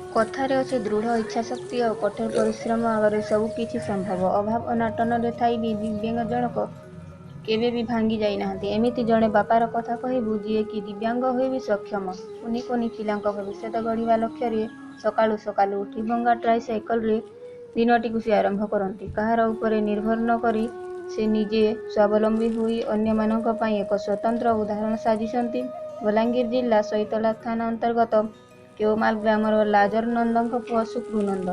कथारे अच्छे दृढ़ इच्छाशक्ति और कठोर परिश्रम आगे सबकि संभव। अभाव अनाटन थी भी दिव्यांग जनक केवे भी भांगी जाई नाहंती। एमिति जड़े बापार कथा कहबू जी कि दिव्यांग हुए भी सक्षम। कुनी कुनी पिलांक भविष्यत गढ़िबा लक्ष्य सकाळु सकाळु उठी भंगा ट्राइसाइकल रे दिनटी से आरंभ करती। कहार उपरे निर्भर न करी से निजे स्वावलंबी हुई अन्य मानक पई एक स्वतंत्र उदाहरण साजिशंती। बलांगीर जिला सईतला थाना अंतर्गत केवमाल ग्रामर लाजर नंदक पुआ सुकृनंद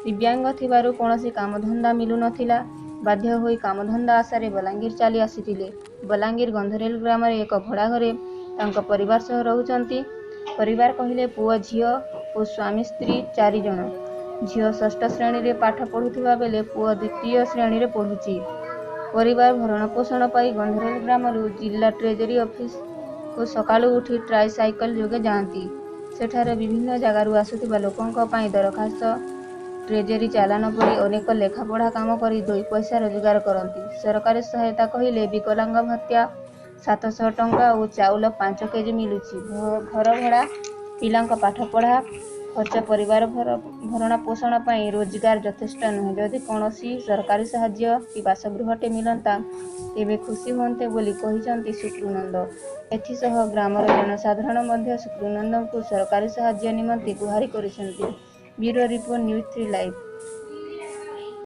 दिव्यांग थिबारु कौनसी कामधंदा मिलु नथिला। बाध्य होई कामधंदा आशारे बलांगीर चली आसीथिले। बलांगीर गंधरेल ग्राम एक भड़ा घरे तांको परिवार सह रहुचंती। परिवार कहिले पुआ झियो और स्वामी स्त्री 4 जण। झियो षष्ठ श्रेणी रे पाठ पढ़ुथिबा बेले पुआ द्वितीय श्रेणी रे पढ़ुची। परिवार भरण पोषण पाई गंधरेल ग्राम जिला ट्रेजरी ऑफिस को सकाळु उठी ट्राइसाइकल जोगे जाती। सेठारे विभिन्न जगारू आसुथिबा लोकंक पाई दरखास्त ट्रेजरी चालान पड़ी अनेक लेखापढ़ा काम करी 2 पैसा रोजगार करती। सरकारी सहायता कहले विकलांग भत्या 700 टंका और चाउल 5 केजी मिलुची। घर भड़ा पिलांक पाठपढ़ा खर्च परिवार भरणा पोषण पाई रोजगार यथेष्ट नुहे। जदि कौनसी सरकारी साहाय्य कि बासगृहटे मिलंता तेबे खुशी हुंते बोली कहिसंती सुकृनंद। एथिसह ग्रामर जनसाधारण मध्य सुकृनंद को सरकारी साहाय्य निमंते गुहारि करिसंती। Bureau report news 3 live.